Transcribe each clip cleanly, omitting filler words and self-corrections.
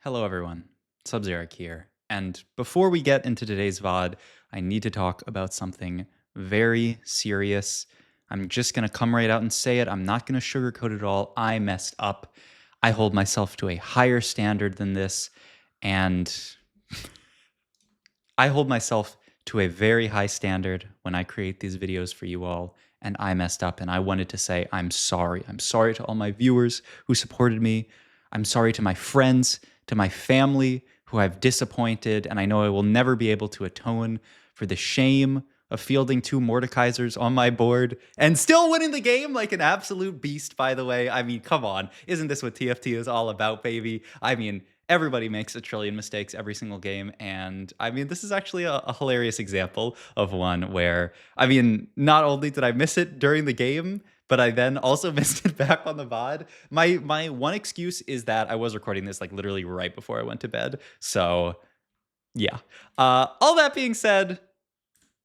Hello everyone, Sub-Zeric here. And before we get into today's VOD, I need to talk about something very serious. I'm just gonna come right out and say it. I'm not gonna sugarcoat it at all. I messed up. I hold myself to a higher standard than this, and I hold myself to a very high standard when I create these videos for you all, and I messed up, and I wanted to say I'm sorry. I'm sorry to all my viewers who supported me. I'm sorry to my friends, to my family who I've disappointed, and I know I will never be able to atone for the shame of fielding two Mordekaisers on my board and still winning the game like an absolute beast, by the way. I mean, come on. Isn't this what TFT is all about, baby? I mean, everybody makes a trillion mistakes every single game. And I mean, this is actually a hilarious example of one where, I mean, not only did I miss it during the game, but I then also missed it back on the VOD. My one excuse is that I was recording this like literally right before I went to bed. So yeah. All that being said,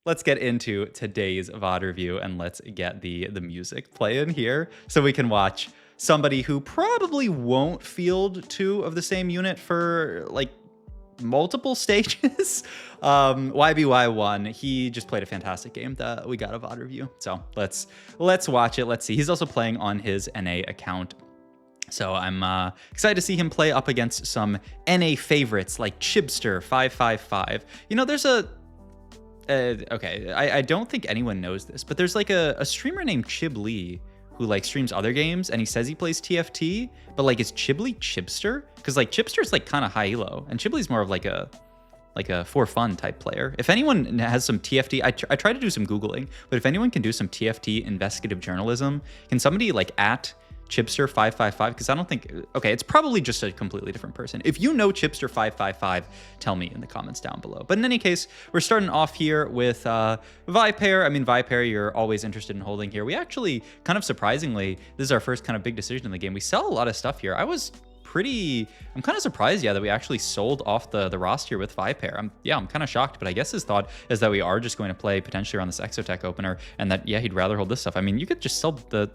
let's get into today's VOD review and let's get the music playing here so we can watch somebody who probably won't field two of the same unit for like multiple stages. YBY1, he just played a fantastic game that we got a VOD review. So let's watch it. Let's see. He's also playing on his NA account. So I'm excited to see him play up against some NA favorites like Chibster555. You know, there's a okay, I don't think anyone knows this, but there's like a streamer named Chib Lee who like streams other games, and he says he plays TFT, but like is Chiblee Chibster? Because like Chibster's like kind of high elo, and Chiblee's more of like a for fun type player. If anyone has some TFT, I try to do some Googling, but if anyone can do some TFT investigative journalism, can somebody like at Chibster555, because I don't think, okay, it's probably just a completely different person. If you know Chibster555, tell me in the comments down below. But in any case, we're starting off here with Vipair. I mean, Vipair, you're always interested in holding here. We actually, kind of surprisingly, this is our first kind of big decision in the game. We sell a lot of stuff here. I'm kind of surprised, yeah, that we actually sold off the roster with Vipair. I'm kind of shocked, but I guess his thought is that we are just going to play potentially around this Exotech opener, and that, yeah, he'd rather hold this stuff. I mean, you could just sell the...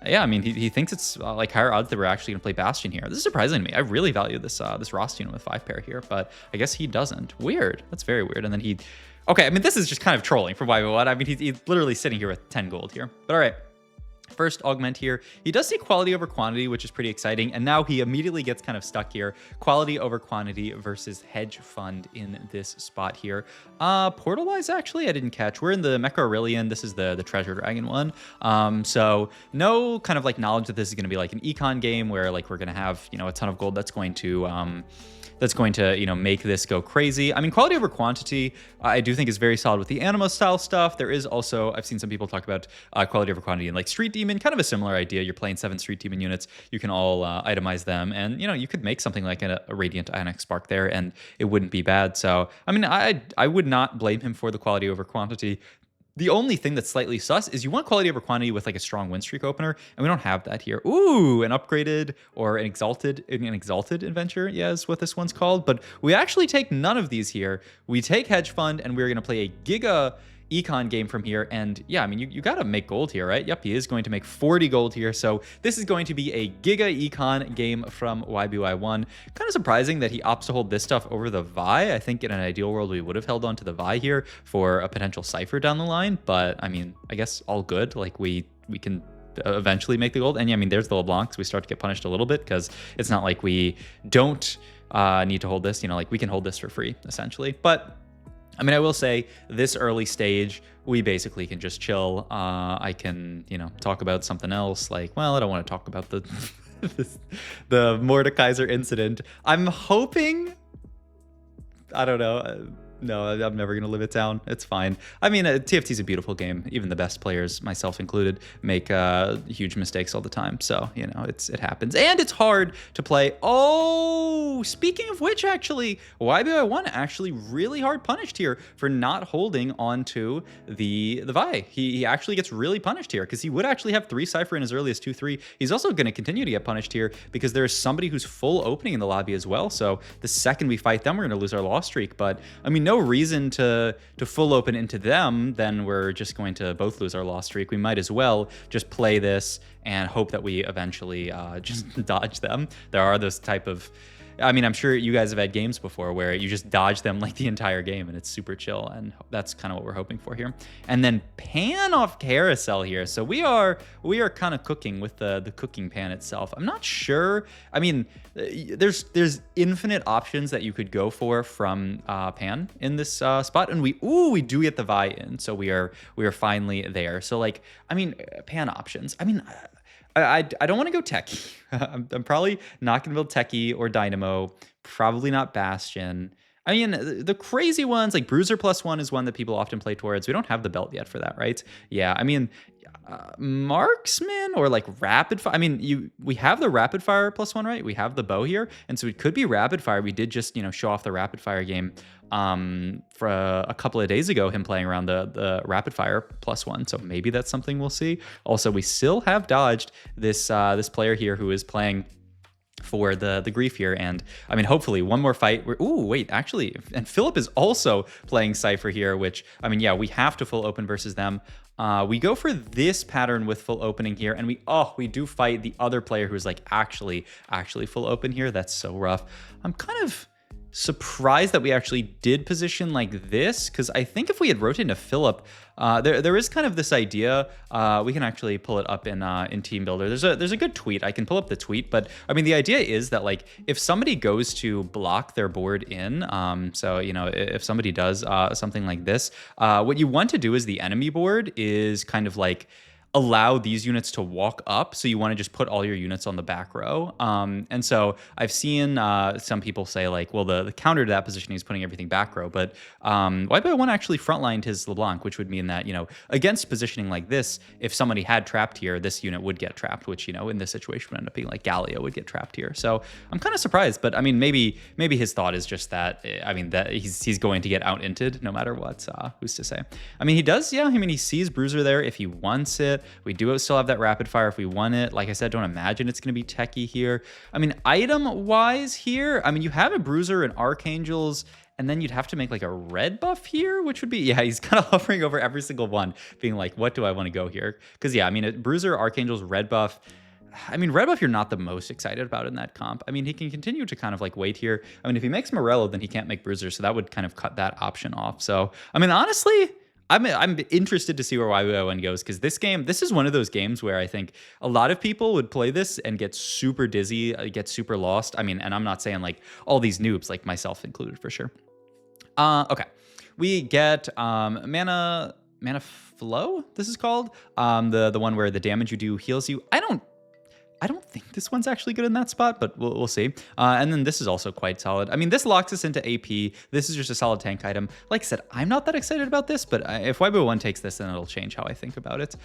Yeah, I mean, he thinks it's like higher odds that we're actually gonna play Bastion here. This is surprising to me. I really value this this roster unit with Vipair here, but I guess he doesn't. Weird. That's very weird. And then he... Okay, I mean, this is just kind of trolling for YBY1. I mean, he's literally sitting here with 10 gold here. But all right. First Augment here. He does see quality over quantity, which is pretty exciting. And now he immediately gets kind of stuck here. Quality over quantity versus hedge fund in this spot here. Portal-wise, actually, I didn't catch. We're in the Mecha Aurelion. This is the Treasure Dragon one. So no kind of like knowledge that this is going to be like an econ game where like we're going to have, you know, a ton of gold that's going to, you know, make this go crazy. I mean, quality over quantity, I do think is very solid with the Anima style stuff. There is also, I've seen some people talk about quality over quantity in like Street Demon, kind of a similar idea. You're playing 7 Street Demon units, you can all itemize them, and you know, you could make something like a Radiant Ionic Spark there, and it wouldn't be bad. So, I mean, I would not blame him for the quality over quantity. The only thing that's slightly sus is you want quality over quantity with like a strong win streak opener, and we don't have that here. Ooh, an upgraded or an exalted adventure, yeah, is what this one's called. But we actually take none of these here. We take hedge fund, and we're gonna play a Giga econ game from here. And yeah, I mean, you gotta make gold here, right? Yep, he is going to make 40 gold here. So this is going to be a Giga econ game from YBY1. Kind of surprising that he opts to hold this stuff over the Vi. I think in an ideal world, we would have held on to the Vi here for a potential Cypher down the line. But I mean, I guess all good. Like we can eventually make the gold. And yeah, I mean, there's the LeBlanc, so we start to get punished a little bit because it's not like we don't need to hold this, you know, like we can hold this for free essentially. But I mean, I will say this early stage, we basically can just chill. I can, you know, talk about something else. Like, well, I don't want to talk about the the Mordekaiser incident. I'm hoping, I don't know. No, I'm never going to live it down. It's fine. I mean, TFT is a beautiful game. Even the best players, myself included, make huge mistakes all the time. So, you know, it happens. And it's hard to play. Oh, speaking of which, actually, YBY1 actually really hard punished here for not holding onto the Vi. He actually gets really punished here because he would actually have 3 Cypher in as early as 2-3. He's also going to continue to get punished here because there's somebody who's full opening in the lobby as well. So the second we fight them, we're going to lose our loss streak. But, I mean, no reason to full open into them, then we're just going to both lose our loss streak. We might as well just play this and hope that we eventually just dodge them. There are those type of I mean, I'm sure you guys have had games before where you just dodge them like the entire game and it's super chill, and that's kind of what we're hoping for here. And then pan off carousel here. So we are kind of cooking with the cooking pan itself. I'm not sure. I mean, there's infinite options that you could go for from pan in this spot, and we do get the Vi in, so we are finally there. So like, I mean, pan options. I mean, I don't want to go techie. I'm probably not going to build techie or dynamo. Probably not bastion. I mean, the crazy ones like Bruiser +1 is one that people often play towards. We don't have the belt yet for that, right? Yeah, I mean, marksman or like rapid fire. I mean, we have the rapid fire +1, right? We have the bow here, and so it could be rapid fire. We did just show off the rapid fire game for a couple of days ago, him playing around the rapid fire +1. So maybe that's something we'll see. Also, we still have dodged this player here who is playing for the grief here, and I mean, hopefully one more fight. Wait, actually, and Philip is also playing Cypher here, which, I mean, yeah, we have to full open versus them. We go for this pattern with full opening here, and we do fight the other player who's like actually full open here. That's so rough. I'm kind of surprised that we actually did position like this, because I think if we had rotated to Philip, there is kind of this idea. We can actually pull it up in Team Builder. There's a good tweet. I can pull up the tweet, but I mean, the idea is that like if somebody goes to block their board in, so if somebody does something like this, what you want to do is the enemy board is kind of like allow these units to walk up. So you want to just put all your units on the back row. And so I've seen some people say like, well, the counter to that positioning is putting everything back row. But YBY1 actually frontlined his LeBlanc, which would mean that, against positioning like this, if somebody had trapped here, this unit would get trapped, which, in this situation would end up being like Gallia would get trapped here. So I'm kind of surprised, but I mean, maybe his thought is just that, I mean, that he's going to get out-inted no matter what. Who's to say? I mean, he does, yeah. I mean, he sees Bruiser there if he wants it. We do still have that rapid fire if we want it. Like I said, don't imagine it's going to be techie here. I mean, item-wise here, I mean, you have a Bruiser and Archangels, and then you'd have to make like a red buff here, which would be, yeah, he's kind of hovering over every single one, being like, what do I want to go here? Because, yeah, I mean, Bruiser, Archangels, red buff. I mean, red buff you're not the most excited about in that comp. I mean, he can continue to kind of like wait here. I mean, if he makes Morello, then he can't make Bruiser, so that would kind of cut that option off. So, I mean, honestly, I'm interested to see where YBY1 goes, because this is one of those games where I think a lot of people would play this and get super dizzy, get super lost. I mean, and I'm not saying like all these noobs, like myself included for sure. Okay, we get mana flow. This is called the one where the damage you do heals you. I don't think this one's actually good in that spot, but we'll see. And then this is also quite solid. I mean, this locks us into AP. This is just a solid tank item. Like I said, I'm not that excited about this, but if YBY1 takes this, then it'll change how I think about it.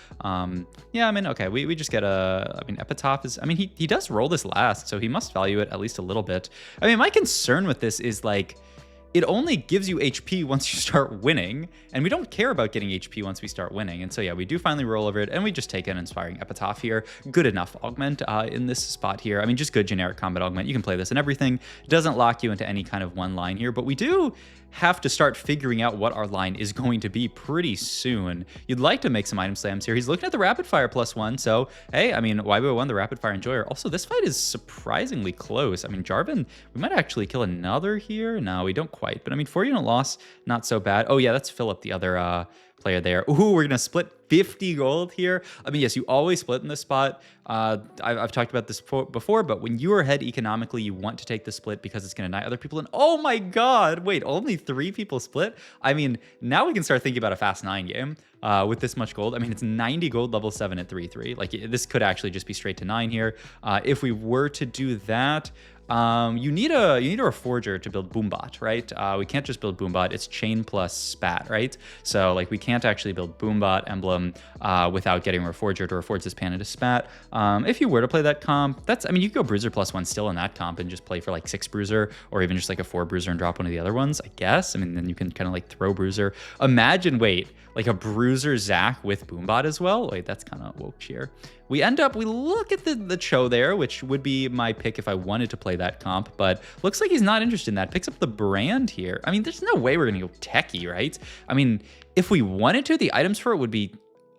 Yeah, I mean, okay, we just get Epitaph is, I mean, he does roll this last, so he must value it at least a little bit. I mean, my concern with this is like, it only gives you HP once you start winning, and we don't care about getting HP once we start winning. And so, yeah, we do finally roll over it, and we just take an Inspiring Epitaph here. Good enough augment in this spot here. I mean, just good generic combat augment. You can play this in everything. It doesn't lock you into any kind of one line here, but we do have to start figuring out what our line is going to be pretty soon. You'd like to make some item slams here. He's looking at the rapid fire +1, so hey, I mean, YBY1, the rapid fire enjoyer. Also, this fight is surprisringly close. I mean, Jarvan, we might actually kill another here. No, we don't quite, but I mean, 4-unit loss, not so bad. Oh yeah, that's Philip, the other player there. Ooh, we're gonna split 50 gold here. I mean, yes, you always split in this spot. I've talked about this before, but when you are ahead economically, you want to take the split because it's going to knight other people. And oh my God, wait, only 3 people split? I mean, now we can start thinking about a fast 9 game with this much gold. I mean, it's 90 gold level 7 at 3-3. Like, this could actually just be straight to 9 here. If we were to do that, you need a Reforger to build Boombot, right? We can't just build Boombot. It's chain plus spat, right? So like we can't actually build Boombot emblem without getting Reforger to reforge this pan into spat. If you were to play that comp, I mean, you could go Bruiser +1 still in that comp and just play for like 6 Bruiser, or even just like a 4 Bruiser and drop one of the other ones, I guess. I mean, then you can kind of like throw Bruiser. Imagine, wait, like a Bruiser Zac with Boombot as well. Wait, that's kind of woke cheer. We look at the Cho there, which would be my pick if I wanted to play that comp, but looks like he's not interested in that. Picks up the brand here. I mean, there's no way we're going to go techie, right? I mean, if we wanted to, the items for it would be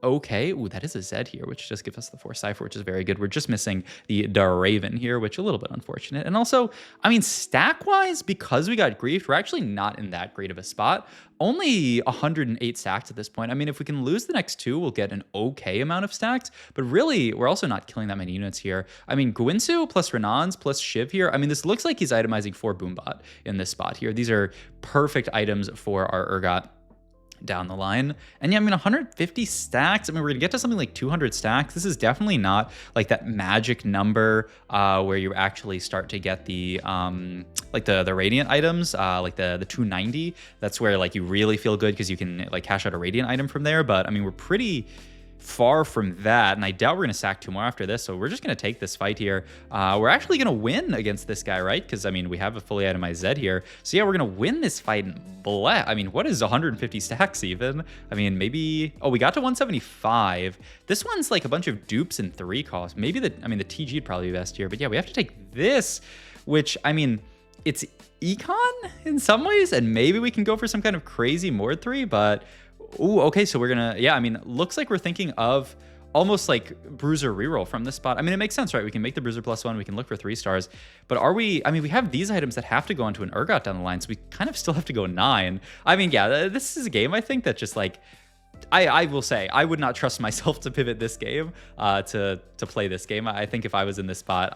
Okay, ooh, that is a Z here, which just gives us the 4 Cypher, which is very good. We're just missing the Raven here, which is a little bit unfortunate. And also, I mean, stack-wise, because we got griefed, we're actually not in that great of a spot. Only 108 stacks at this point. I mean, if we can lose the next 2, we'll get an okay amount of stacks. But really, we're also not killing that many units here. I mean, Gwinsu plus Renans plus Shiv here. I mean, this looks like he's itemizing for Boombot in this spot here. These are perfect items for our Urgot down the line. And yeah, I mean, 150 stacks. I mean, we're gonna get to something like 200 stacks. This is definitely not like that magic number where you actually start to get the like the radiant items, like the 290. That's where like you really feel good because you can like cash out a radiant item from there. But I mean, we're pretty far from that, and I doubt we're gonna sack 2 more after this, so we're just gonna take this fight here. We're actually gonna win against this guy, right? Because I mean, we have a fully itemized Z here, so yeah, we're gonna win this fight. And I mean, what is 150 stacks even? I mean, maybe, oh, we got to 175. This one's like a bunch of dupes and 3 costs. Maybe the TG would probably be best here, but yeah, we have to take this, which I mean, it's econ in some ways, and maybe we can go for some kind of crazy Mord 3, but ooh, okay, so we're gonna, yeah, I mean, looks like we're thinking of almost like Bruiser reroll from this spot. I mean, it makes sense, right? We can make the Bruiser +1, we can look for 3 stars, but are we, I mean, we have these items that have to go into an Urgot down the line, so we kind of still have to go 9. I mean, yeah, this is a game, I think, that just like, I will say, I would not trust myself to pivot this game, to play this game. I think if I was in this spot,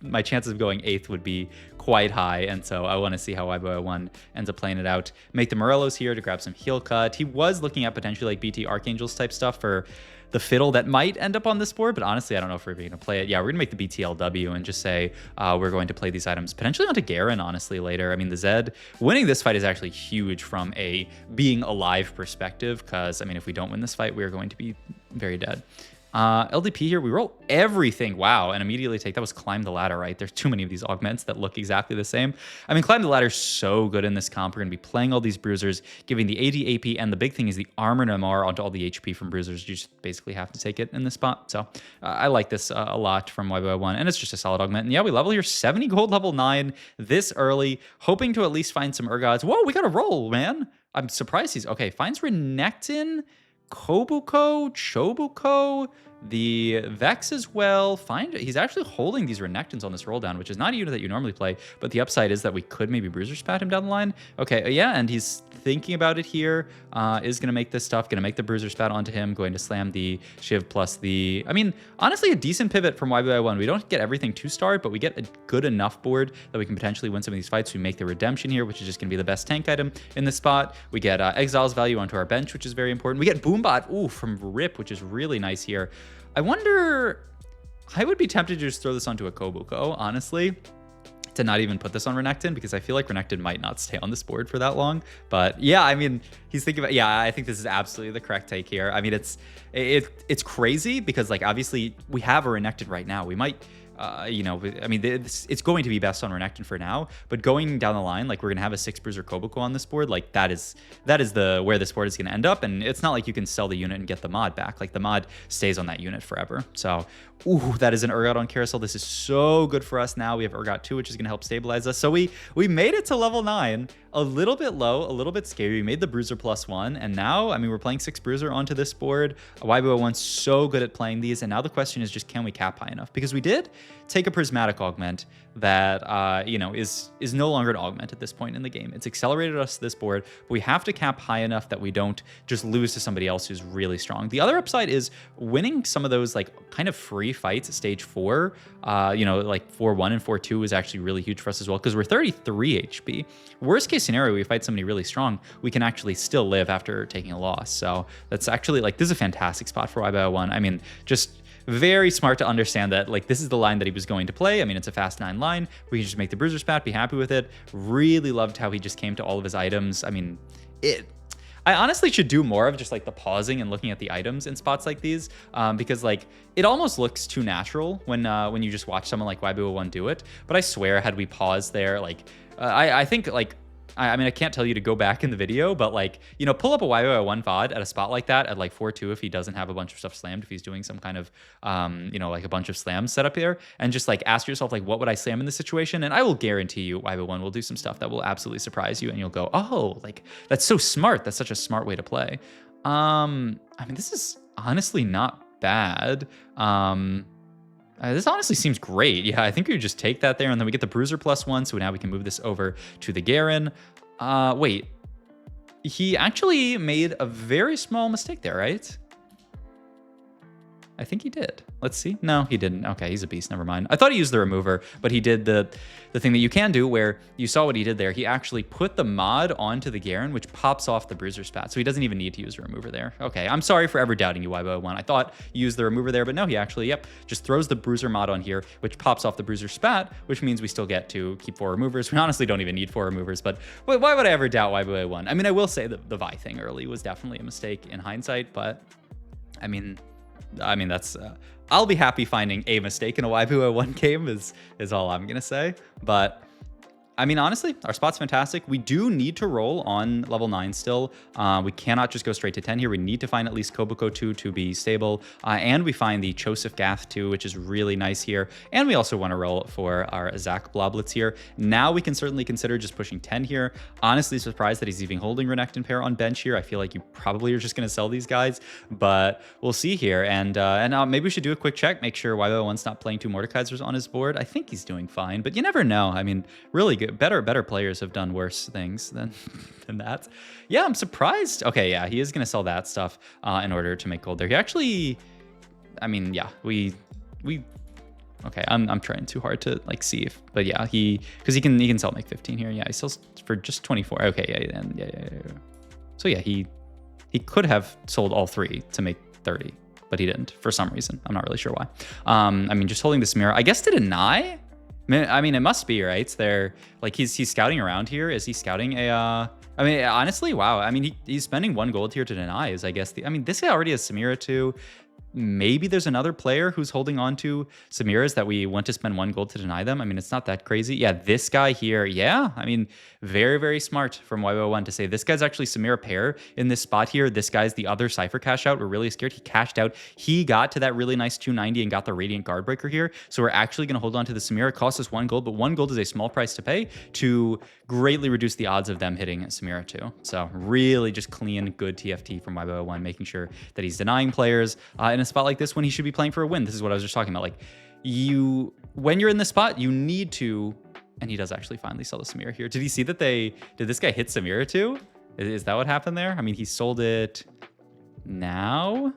my chances of going 8th would be quite high, and so I want to see how YBY1 ends up playing it out. Make the Morellos here to grab some heal cut. He was looking at potentially like BT Archangels type stuff for the fiddle that might end up on this board, but honestly, I don't know if we're going to play it. Yeah, we're going to make the BTLW and just say we're going to play these items potentially onto Garen, honestly, later. I mean, the Zed winning this fight is actually huge from a being alive perspective, because, I mean, if we don't win this fight, we're going to be very dead. LDP here, we roll everything. Wow, and immediately take, that was Climb the Ladder, right? There's too many of these augments that look exactly the same. I mean, Climb the Ladder is so good in this comp. We're going to be playing all these Bruisers, giving the AD AP, and the big thing is the armor and MR onto all the HP from Bruisers. You just basically have to take it in this spot. So I like this a lot from YBY1, and it's just a solid augment. And yeah, we level here 70 gold level 9 this early, hoping to at least find some Urgots. Whoa, we got a roll, man. I'm surprised he's, okay, finds Renekton, Kobuko, Chobuko, the Vex as well. He's actually holding these Renektons on this roll down, which is not a unit that you normally play, but the upside is that we could maybe Bruiser spat him down the line. Okay, yeah, and he's thinking about it here. Is gonna make this stuff, gonna make the Bruiser spat onto him, going to slam the Shiv plus the, I mean, honestly, a decent pivot from YBY1. We don't get everything 2-starred, but we get a good enough board that we can potentially win some of these fights. We make the Redemption here, which is just gonna be the best tank item in this spot. We get Exile's value onto our bench, which is very important. We get Boombot, ooh, from Rip, which is really nice here. I wonder, I would be tempted to just throw this onto a Kobuko, honestly, to not even put this on Renekton, because I feel like Renekton might not stay on this board for that long. But yeah, I mean, he's thinking about, yeah, I think this is absolutely the correct take here. I mean, it's crazy because, like, obviously we have a Renekton right now. We might, you know, I mean, it's going to be best on Renekton for now, but going down the line, like, we're gonna have a 6 Bruiser Kobuko on this board. Like, that is where this board is gonna end up, and it's not like you can sell the unit and get the mod back. Like, the mod stays on that unit forever. So, ooh, that is an Urgot on Carousel. This is so good for us now. We have Urgot 2, which is gonna help stabilize us. So we made it to level 9, a little bit low, a little bit scary. We made the Bruiser +1, and now, I mean, we're playing 6 Bruiser onto this board. YBY1's so good at playing these, and now the question is just, can we cap high enough? Because we did take a prismatic augment that you know, is no longer an augment at this point in the game. It's accelerated us to this board, but we have to cap high enough that we don't just lose to somebody else who's really strong. The other upside is winning some of those like kind of free fights at stage 4. You know, like 4-1 and 4-2 is actually really huge for us as well, because we're 33 HP. Worst case scenario, we fight somebody really strong, we can actually still live after taking a loss. So that's actually, like, this is a fantastic spot for YBY1. I mean, just very smart to understand that, like, this is the line that he was going to play. I mean, it's a fast 9 line. We can just make the Bruiser spat, be happy with it. Really loved how he just came to all of his items. I mean, I honestly should do more of just like the pausing and looking at the items in spots like these, because like it almost looks too natural when you just watch someone like YBY1 do it. But I swear, had we paused there, like I think, like, I mean, I can't tell you to go back in the video, but, like, you know, pull up a YBY1 VOD at a spot like that at like 4-2 if he doesn't have a bunch of stuff slammed, if he's doing some kind of, you know, like a bunch of slams set up here, and just like ask yourself, like, what would I slam in this situation? And I will guarantee you YBY1 will do some stuff that will absolutely surprise you, and you'll go, oh, like, that's so smart. That's such a smart way to play. I mean, this is honestly not bad. This honestly seems great. Yeah, I think we would just take that there, and then we get the Bruiser +1, so now we can move this over to the Garen. Wait. He actually made a very small mistake there, right? I think he did. Let's see. No, he didn't. Okay, he's a beast. Never mind. I thought he used the remover, but he did the thing that you can do where you saw what he did there. He actually put the mod onto the Garen, which pops off the Bruiser spat. So he doesn't even need to use a remover there. Okay, I'm sorry for ever doubting you, YBY1. I thought you used the remover there, but no, he actually, yep, just throws the Bruiser mod on here, which pops off the Bruiser spat, which means we still get to keep 4 removers. We honestly don't even need 4 removers, but why would I ever doubt YBY1? I mean, I will say that the Vi thing early was definitely a mistake in hindsight, but I mean, that's I'll be happy finding a mistake in a YBY1 game is all I'm gonna say. But I mean, honestly, our spot's fantastic. We do need to roll on level 9 still. We cannot just go straight to 10 here. We need to find at least Koboko 2 to be stable. And we find the Choseph Gath 2, which is really nice here. And we also want to roll for our Zach Bloblets here. Now we can certainly consider just pushing 10 here. Honestly surprised that he's even holding Renekton pair on bench here. I feel like you probably are just going to sell these guys, but we'll see here. And maybe we should do a quick check, make sure YBY1's not playing 2 Mordekaisers on his board. I think he's doing fine, but you never know. I mean, really good. Better players have done worse things than that. Yeah, I'm surprised. Okay, yeah, he is gonna sell that stuff in order to make gold there. He actually, I mean, yeah, we. Okay, I'm trying too hard to like see if, but yeah, because he can sell make 15 here. Yeah, he sells for just 24. Okay, yeah. So yeah, he could have sold all 3 to make 30, but he didn't for some reason. I'm not really sure why. I mean, just holding this mirror, I guess, to deny. I mean, it must be, right? They're like he's scouting around here. Is he scouting a? I mean, honestly, wow. I mean, he's spending 1 gold here to deny. Is I guess I mean, this guy already has Samira too. Maybe there's another player who's holding on to Samira's that we want to spend 1 gold to deny them. I mean, it's not that crazy. Yeah, this guy here. Yeah, I mean, very, very smart from YBY1 to say this guy's actually Samira pair in this spot here. This guy's the other Cypher cash out. We're really scared. He cashed out. He got to that really nice 290 and got the Radiant Guardbreaker here. So we're actually going to hold on to the Samira. It costs us 1 gold, but 1 gold is a small price to pay to greatly reduce the odds of them hitting Samira too. So really just clean, good TFT from YBY1, making sure that he's denying players in a spot like this when he should be playing for a win. This is what I was just talking about. Like when you're in this spot, you need to, and he does actually finally sell the Samira here. Did he see that did this guy hit Samira too? Is that what happened there? I mean, he sold it now.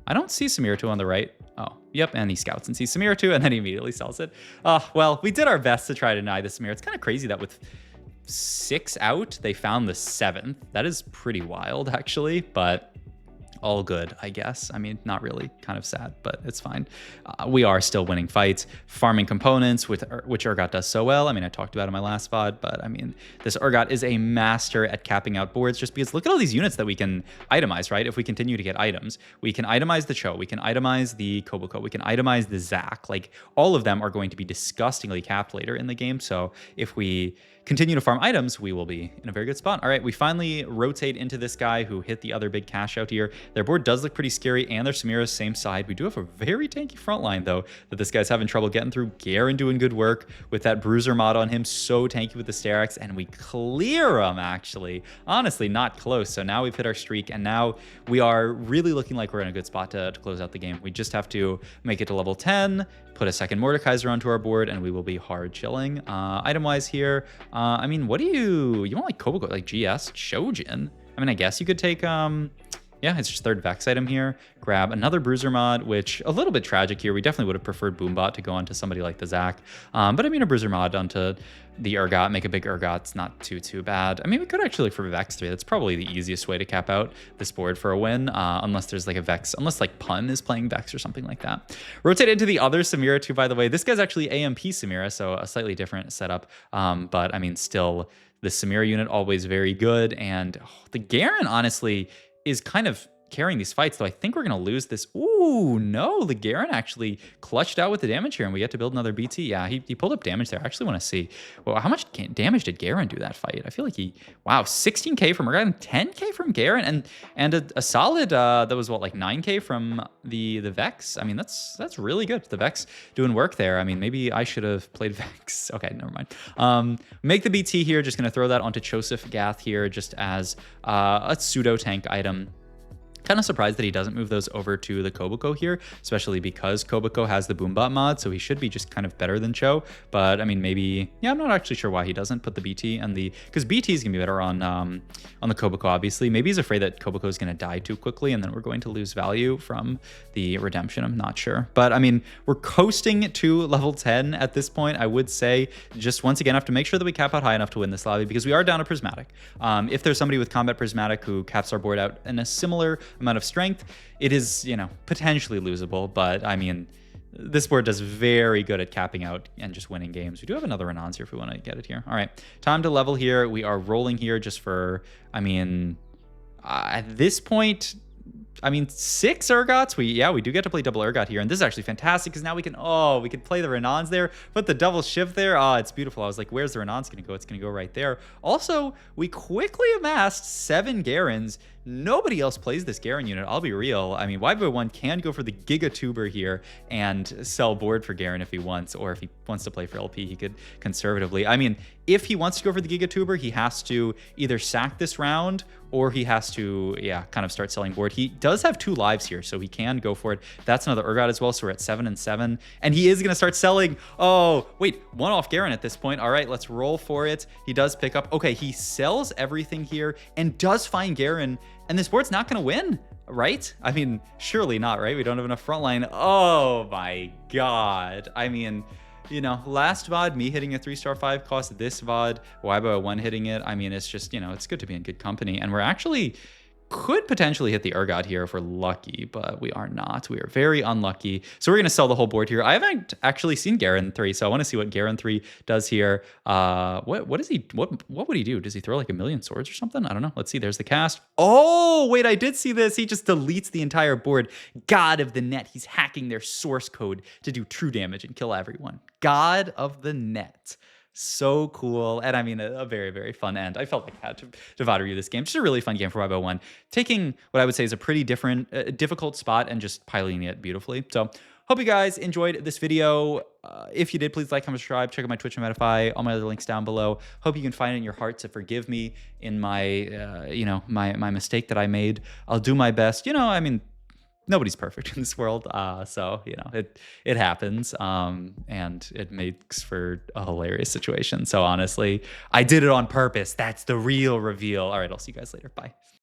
I don't see Samira 2 on the right. Oh, yep, and he scouts and sees Samira 2, and then he immediately sells it. Well, we did our best to try to deny the Samira. It's kind of crazy that with 6 out, they found the 7th. That is pretty wild, actually, but all good, I guess. I mean, not really, kind of sad, but it's fine. We are still winning fights, farming components, which Urgot does so well. I mean, I talked about it in my last VOD, but I mean, this Urgot is a master at capping out boards just because look at all these units that we can itemize, right? If we continue to get items, we can itemize the Cho, we can itemize the Koboko, we can itemize the Zac. Like, all of them are going to be disgustingly capped later in the game, so if we continue to farm items, we will be in a very good spot. All right, we finally rotate into this guy who hit the other big cash out here. Their board does look pretty scary, and their Samira's same side. We do have a very tanky front line, though, that this guy's having trouble getting through. Garen doing good work with that Bruiser mod on him. So tanky with the Sterak's, and we clear him, actually. Honestly, not close. So now we've hit our streak, and now we are really looking like we're in a good spot to close out the game. We just have to make it to level 10, put a second Mordekaiser onto our board, and we will be hard chilling. Item-wise here, I mean, what do you want like Koboko, like GS, Shojin? I mean, I guess you could take, yeah, it's just 3rd Vex item here. Grab another Bruiser mod, which a little bit tragic here. We definitely would have preferred Boombot to go onto somebody like the Zac. But I mean, a Bruiser mod onto the Urgot, make a big Urgot. It's not too bad. I mean, we could actually look for Vex 3. That's probably the easiest way to cap out this board for a win, unless there's like a Vex, unless like Pun is playing Vex or something like that. Rotate into the other Samira too, by the way. This guy's actually AMP Samira, so a slightly different setup. But I mean, still, the Samira unit always very good. And the Garen, honestly, is kind of carrying these fights, though I think we're going to lose this. Ooh, no, the Garen actually clutched out with the damage here, and we get to build another BT. Yeah, he pulled up damage there. I actually want to see, well, how much damage did Garen do that fight? I feel like wow, 16k from Garen, 10k from Garen, and a solid, that was what, like 9k from the Vex? I mean, that's really good. The Vex doing work there. I mean, maybe I should have played Vex. Okay, never mind. Make the BT here, just going to throw that onto Choseph Gath here, just as a pseudo tank item. Kind of surprised that he doesn't move those over to the Koboko here, especially because Koboko has the Boombot mod, so he should be just kind of better than Cho. But I mean, maybe, yeah, I'm not actually sure why he doesn't put the BT and the, because BT is gonna be better on the Koboko, obviously. Maybe he's afraid that Koboko is gonna die too quickly, and then we're going to lose value from the redemption. I'm not sure, but I mean, we're coasting to level 10 at this point. I would say, just once again, have to make sure that we cap out high enough to win this lobby, because we are down a Prismatic. If there's somebody with Combat Prismatic who caps our board out in a similar amount of strength, it is, you know, potentially losable. But I mean, this board does very good at capping out and just winning games. We do have another Renans here if we want to get it here. All right, time to level here. We are rolling here just for, I mean, at this point, I mean, 6 Urgots. We do get to play double Urgot here, and this is actually fantastic because now we can play the Renans there, put the double shift there. It's beautiful. I was like, where's the Renans gonna go? It's gonna go right there. Also, we quickly amassed 7 Garens. Nobody else plays this Garen unit, I'll be real. I mean, YBY1 can go for the Gigatuber here and sell board for Garen if he wants, or if he wants to play for LP, he could conservatively. I mean, if he wants to go for the Gigatuber, he has to either sack this round or he has to, yeah, kind of start selling board. He does have 2 lives here, so he can go for it. That's another Urgot as well, so we're at 7 and 7. And he is going to start selling. Oh, wait, 1 off Garen at this point. All right, let's roll for it. He does pick up. Okay, he sells everything here and does find Garen. And this board's not going to win, right? I mean, surely not, right? We don't have enough front line. Oh my God. I mean, you know, last VOD, me hitting a 3-star 5 cost, this VOD, YBY1 hitting it. I mean, it's just, you know, it's good to be in good company. And we're actually could potentially hit the Urgot here if we're lucky, but we are not. We are very unlucky. So we're going to sell the whole board here. I haven't actually seen Garen 3, so I want to see what Garen 3 does here. What is he? What would he do? Does he throw like a million swords or something? I don't know. Let's see. There's the cast. Oh, wait, I did see this. He just deletes the entire board. God of the net. He's hacking their source code to do true damage and kill everyone. God of the net. So cool. And I mean, a very, very fun end. I felt like I had to VOD review this game. Just a really fun game for YBY1. Taking what I would say is a pretty difficult spot and just piloting it beautifully. So hope you guys enjoyed this video. If you did, please like, comment, subscribe. Check out my Twitch and Medify. All my other links down below. Hope you can find it in your heart to forgive me in my, you know, my mistake that I made. I'll do my best. You know, I mean, nobody's perfect in this world, so you know it happens, and it makes for a hilarious situation. So honestly, I did it on purpose. That's the real reveal. All right, I'll see you guys later. Bye.